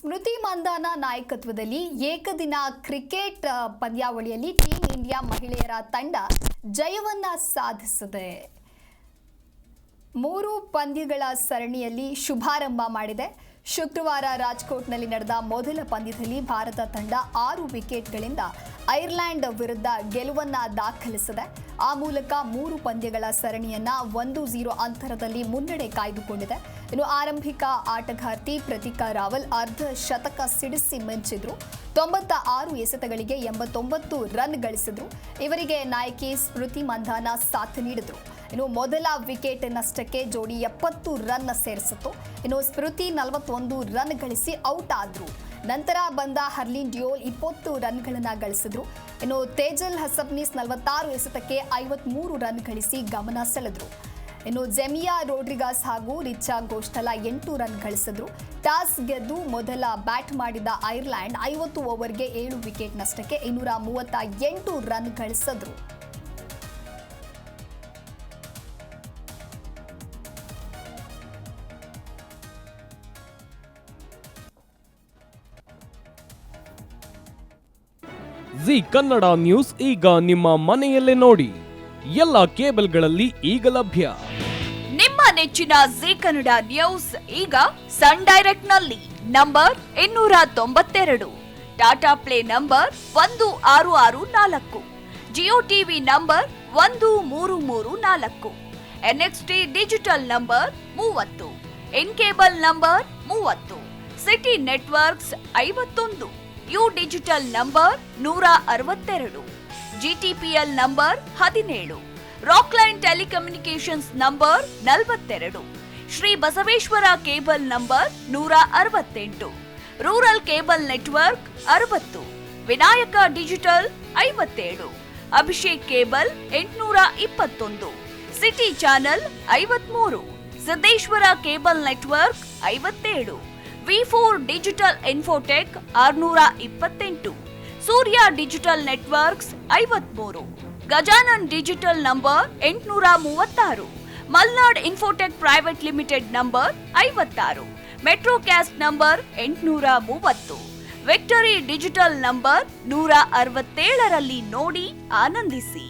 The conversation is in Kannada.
ಸ್ಮೃತಿ ಮಂದಾನ ನಾಯಕತ್ವದಲ್ಲಿ ಏಕದಿನ ಕ್ರಿಕೆಟ್ ಪಂದ್ಯಾವಳಿಯಲ್ಲಿ ಟೀಂ ಇಂಡಿಯಾ ಮಹಿಳೆಯರ ತಂಡ ಜಯವನ್ನ ಸಾಧಿಸಿದೆ. 3 ಪಂದ್ಯಗಳ ಸರಣಿಯಲ್ಲಿ ಶುಭಾರಂಭ ಮಾಡಿದೆ. ಶುಕ್ರವಾರ ರಾಜ್ಕೋಟ್ನಲ್ಲಿ ನಡೆದ ಮೊದಲ ಪಂದ್ಯದಲ್ಲಿ ಭಾರತ ತಂಡ 6 ವಿಕೆಟ್ಗಳಿಂದ ಐರ್ಲೆಂಡ್ ವಿರುದ್ಧ ಗೆಲುವನ್ನ ದಾಖಲಿಸಿದೆ. ಆ ಮೂಲಕ 3 ಪಂದ್ಯಗಳ ಸರಣಿಯನ್ನ 1-0 ಅಂತರದಲ್ಲಿ ಮುನ್ನಡೆ ಕಾಯ್ದುಕೊಂಡಿದೆ. ಇನ್ನು ಆರಂಭಿಕ ಆಟಗಾರ್ತಿ ಪ್ರತಿಕಾ ರಾವಲ್ ಅರ್ಧ ಶತಕ ಸಿಡಿಸಿ ಮಿಂಚಿದ್ರು. 96 ಎಸೆತಗಳಿಗೆ 89 ರನ್ ಗಳಿಸಿದ್ರು. ಇವರಿಗೆ ನಾಯಕಿ ಸ್ಮೃತಿ ಮಂದಾನ ಸಾಥ್ ನೀಡಿದ್ರು. ಇನ್ನು ಮೊದಲ ವಿಕೆಟ್ ನಷ್ಟಕ್ಕೆ ಜೋಡಿ 70 ರನ್ ಸೇರಿಸಿತು. ಇನ್ನು ಸ್ಮೃತಿ 41 ರನ್ ಗಳಿಸಿ ಔಟ್ ಆದ್ರು. ನಂತರ ಬಂದ ಹರ್ಲಿನ್ ಡಿಯೋಲ್ 20 ರನ್ಗಳನ್ನ ಗಳಿಸಿದ್ರು. ಇನ್ನು ತೇಜಲ್ ಹಸಬ್ನಿಸ್ 46 ಎಸೆತಕ್ಕೆ 53 ರನ್ ಗಳಿಸಿ ಗಮನ ಸೆಳೆದ್ರು. ಇನ್ನು ಜೆಮಿಯಾ ರೋಡ್ರಿಗಾಸ್ ಹಾಗೂ ರಿಚಾ ಗೋಸ್ಟಲಾ 8 ರನ್ ಗಳಿಸಿದ್ರು. ಟಾಸ್ ಗೆದ್ದು ಮೊದಲ ಬ್ಯಾಟ್ ಮಾಡಿದ ಐರ್ಲೆಂಡ್ 50 ಓವರ್ಗೆ 7 ವಿಕೆಟ್ ನಷ್ಟಕ್ಕೆ 238 ರನ್ ಗಳಿಸಿದ್ರು. ಜಿ ಕನ್ನಡ ನ್ಯೂಸ್ ಈಗ ನಿಮ್ಮ ಮನೆಯಲ್ಲೇ ನೋಡಿ. ಎಲ್ಲ ಕೇಬಲ್ಗಳಲ್ಲಿ ಈಗ ಲಭ್ಯ. ನಿಮ್ಮ ನೆಚ್ಚಿನ ಜಿ ಕನ್ನಡ ನ್ಯೂಸ್ ಈಗ ಸನ್ ಡೈರೆಕ್ಟ್ ನಲ್ಲಿ number 292, Tata Play number 1664, Jio TV number 1334, NXT digital number 30, in cable number 30, City Networks 51, U digital number 162, GTPL number 17, Rockline telecommunications number 42, Shri Basaveshwara cable number 168, rural cable network 60, Vinayaka digital 57, Abhishek cable 821, city channel 53, Siddeshwara cable network 57, V4 digital infotech 628, Surya digital networks 53, Gajanan digital number 836, Malnad infotech private limited number 56, Metrocast number 830, Victory digital number 167ರಲ್ಲಿ ನೋಡಿ ಆನಂದಿಸಿ.